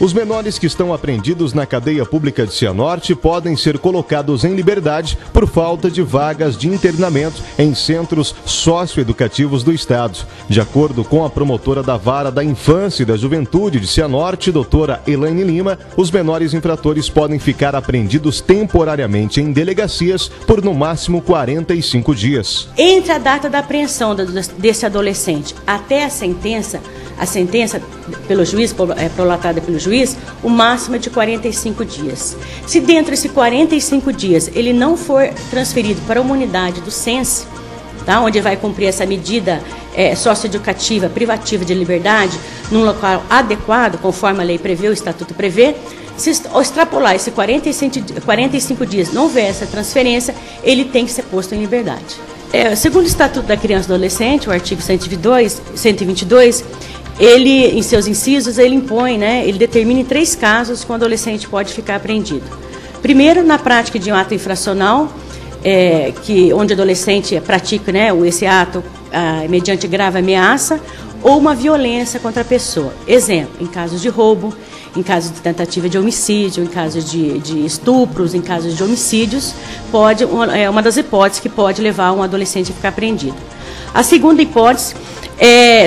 Os menores que estão apreendidos na cadeia pública de Cianorte podem ser colocados em liberdade por falta de vagas de internamento em centros socioeducativos do Estado. De acordo com a promotora da Vara da Infância e da Juventude de Cianorte, doutora Elaine Lima, os menores infratores podem ficar apreendidos temporariamente em delegacias por no máximo 45 dias. Entre a data da apreensão desse adolescente até a sentença pelo juiz, prolatada pelo juiz, o máximo é de 45 dias. Se dentro desses 45 dias ele não for transferido para uma unidade do SENSE, tá, onde vai cumprir essa medida socioeducativa privativa de liberdade, num local adequado, conforme a lei prevê, o estatuto prevê, se extrapolar esses 45 dias, não houver essa transferência, ele tem que ser posto em liberdade. Segundo o Estatuto da Criança e do Adolescente, o artigo 122, ele, em seus incisos, ele impõe, ele determina em 3 casos que o adolescente pode ficar apreendido. Primeiro, na prática de um ato infracional, onde o adolescente pratica esse ato mediante grave ameaça ou uma violência contra a pessoa. Exemplo, em casos de roubo, em casos de tentativa de homicídio, em casos de estupros, em casos de homicídios, é uma das hipóteses que pode levar um adolescente a ficar apreendido. A segunda hipótese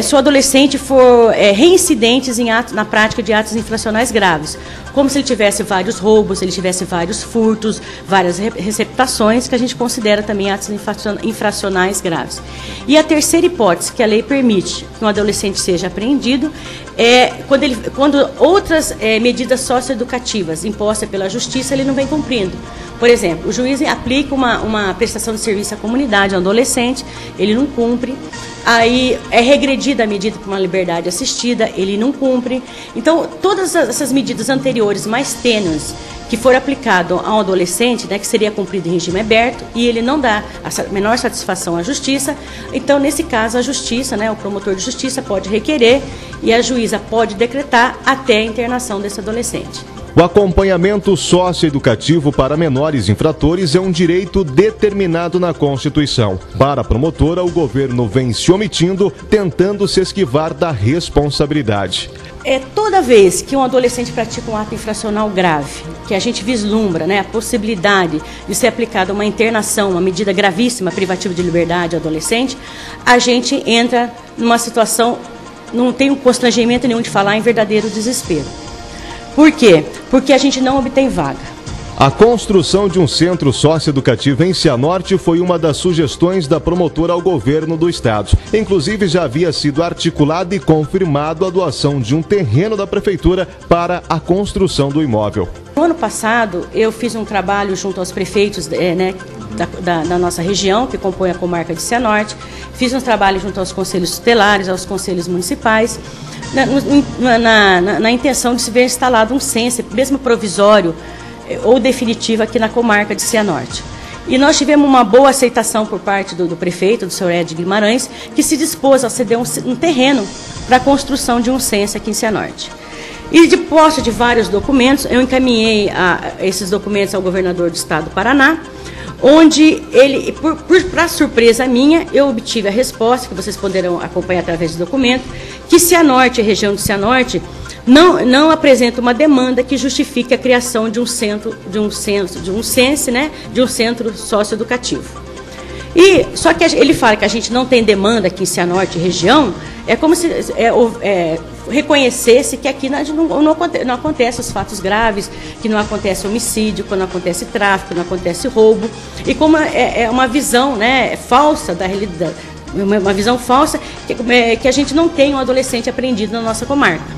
se o adolescente for reincidente na prática de atos infracionais graves, como se ele tivesse vários roubos, se ele tivesse vários furtos, várias receptações, que a gente considera também atos infracionais graves. E a terceira hipótese que a lei permite que um adolescente seja apreendido quando outras medidas socioeducativas impostas pela justiça ele não vem cumprindo. Por exemplo, o juiz aplica uma prestação de serviço à comunidade a um adolescente, ele não cumpre, aí é regredida a medida para uma liberdade assistida, ele não cumpre. Então, todas essas medidas anteriores mais tênues que for aplicado a um adolescente, que seria cumprido em regime aberto, e ele não dá a menor satisfação à justiça, então, nesse caso, a justiça, o promotor de justiça pode requerer e a juíza pode decretar até a internação desse adolescente. O acompanhamento socioeducativo para menores infratores é um direito determinado na Constituição. Para a promotora, o governo vem se omitindo, tentando se esquivar da responsabilidade. Toda vez que um adolescente pratica um ato infracional grave, que a gente vislumbra a possibilidade de ser aplicada uma internação, uma medida gravíssima privativa de liberdade ao adolescente, a gente entra numa situação, não tem um constrangimento nenhum de falar em verdadeiro desespero. Por quê? Porque a gente não obtém vaga. A construção de um centro socioeducativo em Cianorte foi uma das sugestões da promotora ao governo do estado. Inclusive, já havia sido articulado e confirmado a doação de um terreno da prefeitura para a construção do imóvel. No ano passado, eu fiz um trabalho junto aos prefeitos da nossa região, que compõe a comarca de Cianorte. Fiz um trabalho junto aos conselhos tutelares, aos conselhos municipais, na intenção de se ver instalado um SENSE, mesmo provisório ou definitivo, aqui na comarca de Cianorte. E nós tivemos uma boa aceitação por parte do prefeito, do senhor Ed Guimarães, que se dispôs a ceder um terreno para a construção de um SENSE aqui em Cianorte. E de posse de vários documentos, eu encaminhei esses documentos ao governador do estado do Paraná, onde ele, para surpresa minha, eu obtive a resposta, que vocês poderão acompanhar através do documento, que Cianorte, a região de Cianorte, não apresenta uma demanda que justifique a criação de um SENSE, de um centro socioeducativo. Só que ele fala que a gente não tem demanda aqui em Cianorte, região, é como se reconhecesse que aqui não acontece os fatos graves, que não acontece homicídio, que não acontece tráfico, não acontece roubo, e como é uma visão falsa da realidade, uma visão falsa que a gente não tem um adolescente apreendido na nossa comarca.